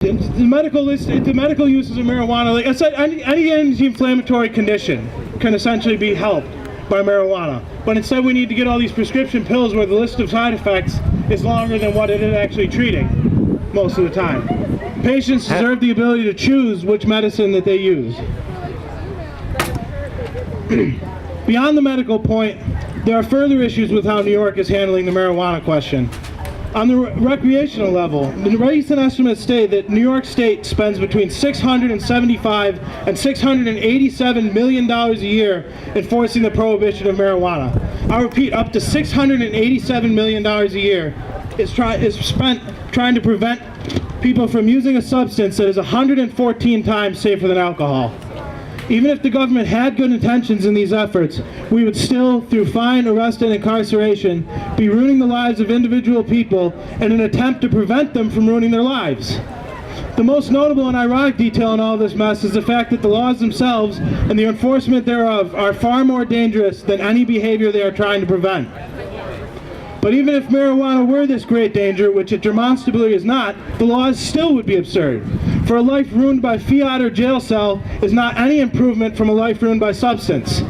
The medical uses of marijuana, like I said, any anti-inflammatory condition can essentially be helped by marijuana. But instead we need to get all these prescription pills where the list of side effects is longer than what it is actually treating most of the time. Patients deserve the ability to choose which medicine that they use. Beyond the medical point, there are further issues with how New York is handling the marijuana question. On the recreational level, the recent estimates state that New York State spends between $675 and $687 million a year enforcing the prohibition of marijuana. I repeat, up to $687 million a year is spent trying to prevent people from using a substance that is 114 times safer than alcohol. Even if the government had good intentions in these efforts, we would still, through fine, arrest, and incarceration, be ruining the lives of individual people in an attempt to prevent them from ruining their lives. The most notable and ironic detail in all this mess is the fact that the laws themselves and the enforcement thereof are far more dangerous than any behavior they are trying to prevent. But even if marijuana were this great danger, which it demonstrably is not, the laws still would be absurd. For a life ruined by fiat or jail cell is not any improvement from a life ruined by substance.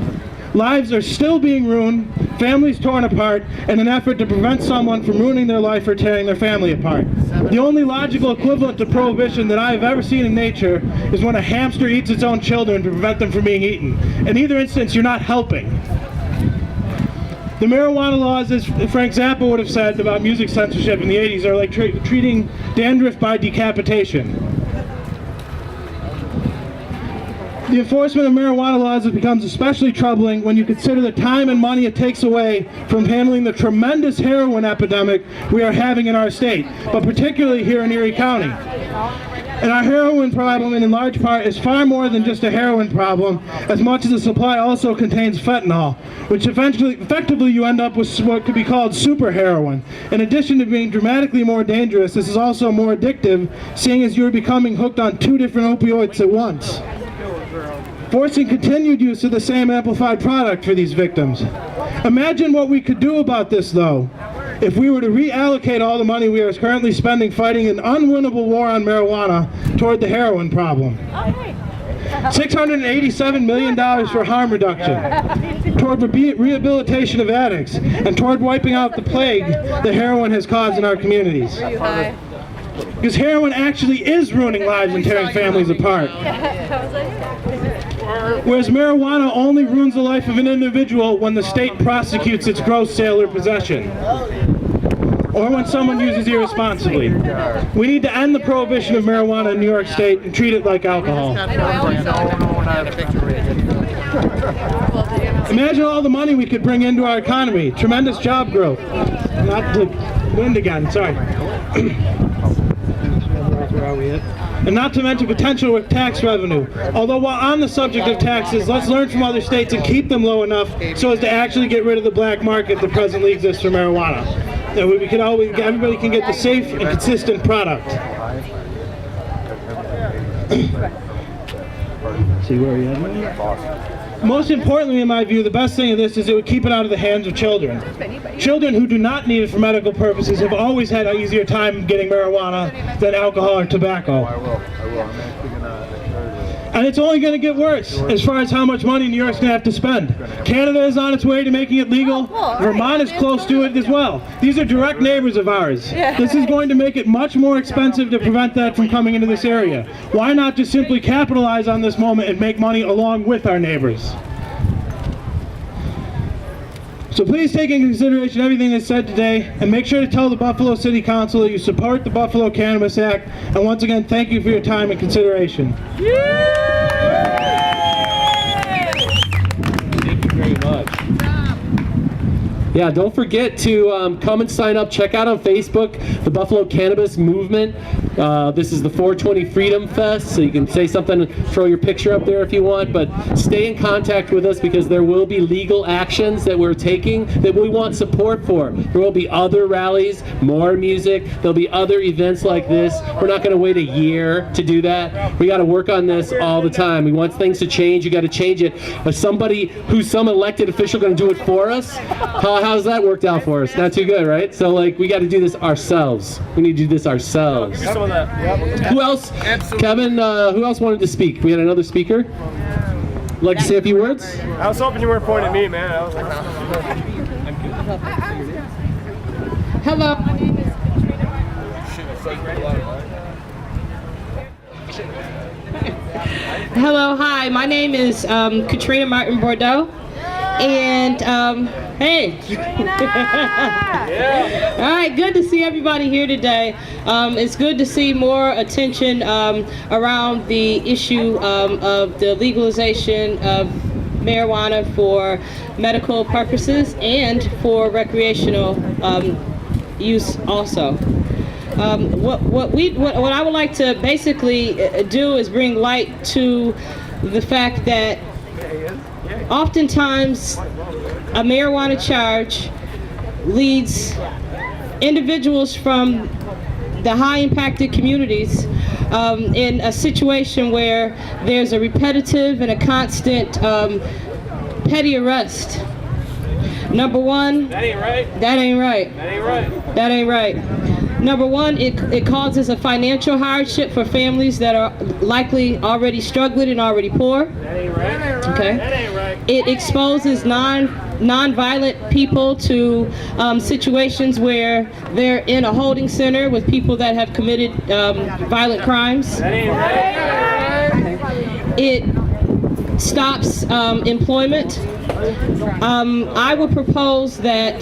Lives are still being ruined, families torn apart, in an effort to prevent someone from ruining their life or tearing their family apart. The only logical equivalent to prohibition that I have ever seen in nature is when a hamster eats its own children to prevent them from being eaten. In either instance, you're not helping. The marijuana laws, as Frank Zappa would have said about music censorship in the 80s, are like treating dandruff by decapitation. The enforcement of marijuana laws becomes especially troubling when you consider the time and money it takes away from handling the tremendous heroin epidemic we are having in our state, but particularly here in Erie County. And our heroin problem, in large part, is far more than just a heroin problem, as much as the supply also contains fentanyl, which effectively you end up with what could be called super heroin. In addition to being dramatically more dangerous, this is also more addictive, seeing as you're becoming hooked on 2 different opioids at once, forcing continued use of the same amplified product for these victims. Imagine what we could do about this, though, if we were to reallocate all the money we are currently spending fighting an unwinnable war on marijuana toward the heroin problem. $687 million for harm reduction, toward rehabilitation of addicts, and toward wiping out the plague that heroin has caused in our communities. Because heroin actually is ruining lives and tearing families apart. Whereas marijuana only ruins the life of an individual when the state prosecutes its gross sale or possession, or when someone uses irresponsibly. We need to end the prohibition of marijuana in New York State and treat it like alcohol. Imagine all the money we could bring into our economy, tremendous job growth. Not to wind again, sorry. Where are we at? And not to mention potential with tax revenue. Although while on the subject of taxes, let's learn from other states and keep them low enough so as to actually get rid of the black market that presently exists for marijuana. And everybody can get the safe and consistent product. See where we at? Most importantly, in my view, the best thing of this is it would keep it out of the hands of children. Children who do not need it for medical purposes have always had an easier time getting marijuana than alcohol or tobacco. And it's only going to get worse as far as how much money New York's going to have to spend. Canada is on its way to making it legal. Vermont is close to it as well. These are direct neighbors of ours. This is going to make it much more expensive to prevent that from coming into this area. Why not just simply capitalize on this moment and make money along with our neighbors? So please take into consideration everything that's said today, and make sure to tell the Buffalo City Council that you support the Buffalo Cannabis Act. And once again, thank you for your time and consideration. Thank you very much. Yeah, don't forget to come and sign up. Check out on Facebook the Buffalo Cannabis Movement. This is the 420 Freedom Fest, so you can say something, throw your picture up there if you want, but stay in contact with us because there will be legal actions that we're taking that we want support for. There will be other rallies, more music, there'll be other events like this. We're not going to wait a year to do that. We got to work on this all the time. We want things to change, you got to change it. But somebody who's some elected official going to do it for us? How how's that worked out for us? Not too good, right? So like we got to do this ourselves. We need to do this ourselves. Some of that. Who else? Absolutely. Kevin, who else wanted to speak? We had another speaker. Like to say a few words? I was hoping you weren't pointing at me, man. I was like, Hello. Hello, hi. My name is Katrina Martin Bordeaux, and hey. All right, good to see everybody here today. It's good to see more attention around the issue of the legalization of marijuana for medical purposes and for recreational use also. What I would like to basically do is bring light to the fact that oftentimes a marijuana charge leads individuals from the high impacted communities in a situation where there's a repetitive and a constant petty arrest. Number one, that ain't right. That ain't right. That ain't right. That ain't right. Number one, it causes a financial hardship for families that are likely already struggling and already poor. That ain't right. Okay. That ain't right. It exposes non-violent people to situations where they're in a holding center with people that have committed violent crimes. That ain't right. It stops employment. I would propose that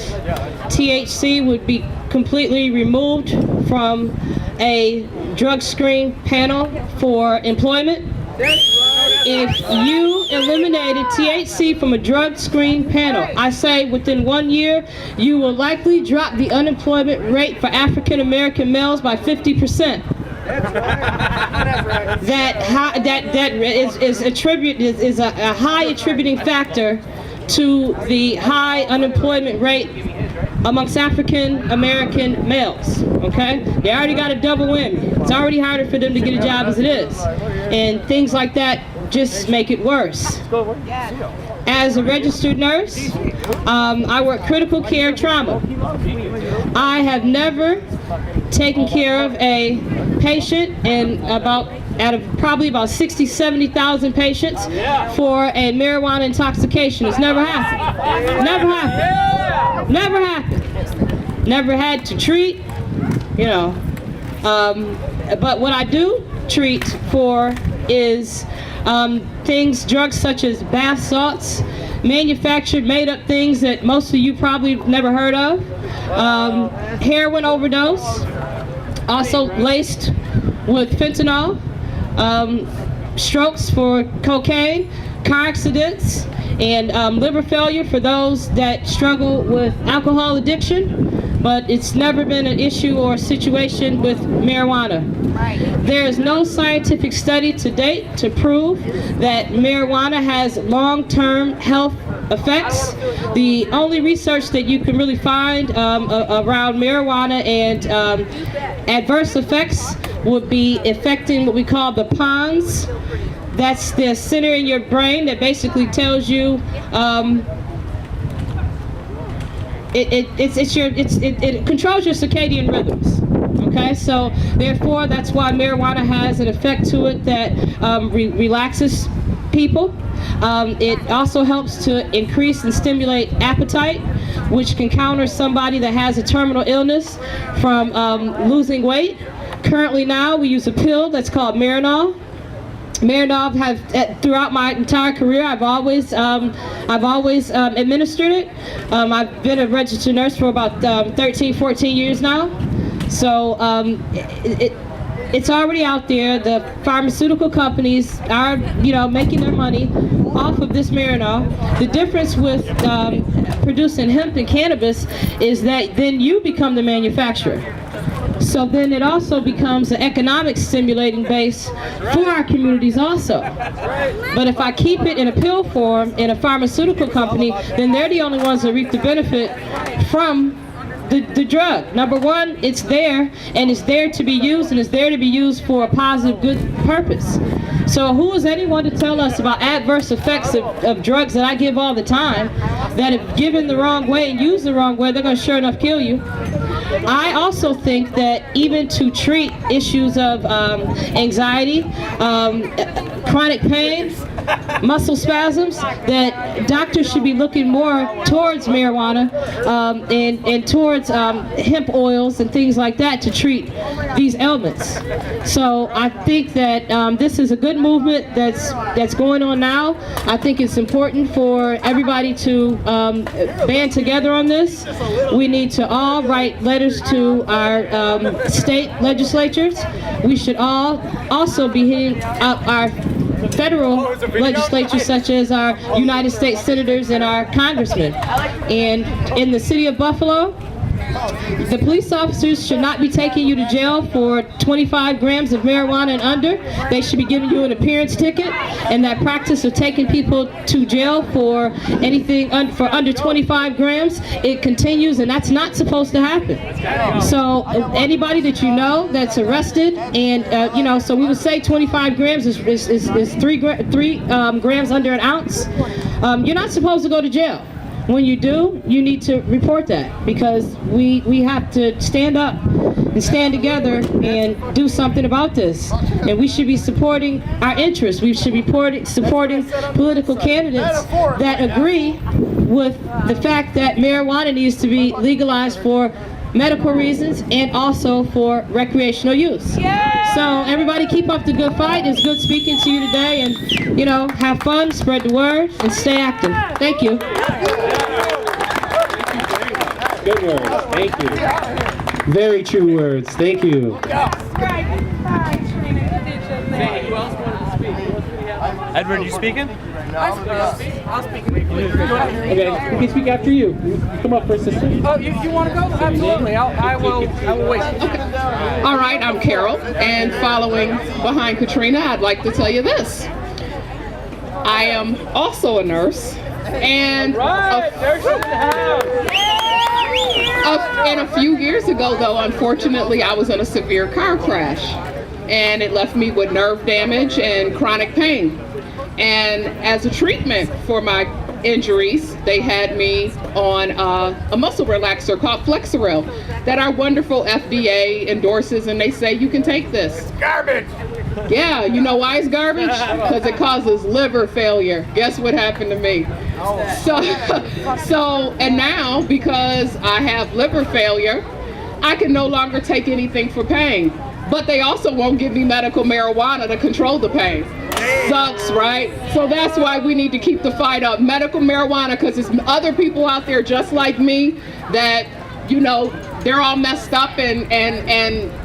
THC would be completely removed from a drug screen panel for employment. If you eliminated THC from a drug screen panel, I say within 1 year, you will likely drop the unemployment rate for African American males by 50%. That is a high attributing factor to the high unemployment rate amongst African American males. Okay, they already got a double whammy. It's already harder for them to get a job as it is, and things like that just make it worse. As a registered nurse, I work critical care trauma. I have never taken care of a patient out of probably about 60, 70,000 patients for a marijuana intoxication. It's never happened. Never happened. Never happened. Never had to treat, you know. But what I do treat for is drugs such as bath salts, manufactured, made up things that most of you probably never heard of, heroin overdose, also laced with fentanyl, strokes for cocaine, car accidents, and liver failure for those that struggle with alcohol addiction, but it's never been an issue or a situation with marijuana. There is no scientific study to date to prove that marijuana has long-term health effects. The only research that you can really find around marijuana and adverse effects would be affecting what we call the pons. That's the center in your brain that basically tells you it controls your circadian rhythms. Okay, so therefore that's why marijuana has an effect to it that relaxes people. It also helps to increase and stimulate appetite, which can counter somebody that has a terminal illness from losing weight. Currently now we use a pill that's called Marinol. Marinol throughout my entire career, I've always administered it. I've been a registered nurse for about 13, 14 years now. So it's already out there. The pharmaceutical companies are, making their money off of this Marinol. The difference with producing hemp and cannabis is that then you become the manufacturer. So then it also becomes an economic stimulating base for our communities also. But if I keep it in a pill form in a pharmaceutical company, then they're the only ones that reap the benefit from the drug. Number one, it's there, and it's there to be used, and it's there to be used for a positive, good purpose. So who is anyone to tell us about adverse effects of drugs that I give all the time that if given the wrong way and used the wrong way, they're going to sure enough kill you. I also think that even to treat issues of anxiety, chronic pain, muscle spasms, that doctors should be looking more towards marijuana and towards hemp oils and things like that to treat these ailments. So I think that this is a good movement that's going on now. I think it's important for everybody to band together on this. We need to all write letters to our state legislatures. We should all also be hitting up our federal legislatures, such as our United States senators and our congressmen. And in the city of Buffalo, the police officers should not be taking you to jail for 25 grams of marijuana and under. They should be giving you an appearance ticket. And that practice of taking people to jail for anything for under 25 grams, it continues, and that's not supposed to happen. So anybody that you know that's arrested, and you know, so we would say 25 grams is 3 grams under an ounce. You're not supposed to go to jail. When you do, you need to report that, because we have to stand up and stand together and do something about this. And we should be supporting our interests. We should be supporting political candidates that agree with the fact that marijuana needs to be legalized for medical reasons and also for recreational use. So everybody keep up the good fight. It's good speaking to you today, and you know, have fun, spread the word, and stay active. Thank you. Good words. Thank you. Very true words. Thank you. Edward, you speaking? Okay, we can speak after you. Come up first, sister. Oh, you want to go? Absolutely. I will wait. Okay. All right, I'm Carol, and following behind Katrina, I'd like to tell you this. I am also a nurse, and and a few years ago, though, unfortunately, I was in a severe car crash, and it left me with nerve damage and chronic pain. And as a treatment for my injuries, they had me on a muscle relaxer called Flexeril that our wonderful FDA endorses, and they say you can take this. Garbage! Yeah, you know why it's garbage? Because it causes liver failure. Guess what happened to me? And now, because I have liver failure, I can no longer take anything for pain. But they also won't give me medical marijuana to control the pain. Sucks, right? So that's why we need to keep the fight up. Medical marijuana, because there's other people out there just like me that, you know, they're all messed up, and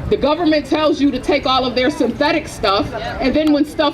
the government tells you to take all of their synthetic stuff, and then when stuff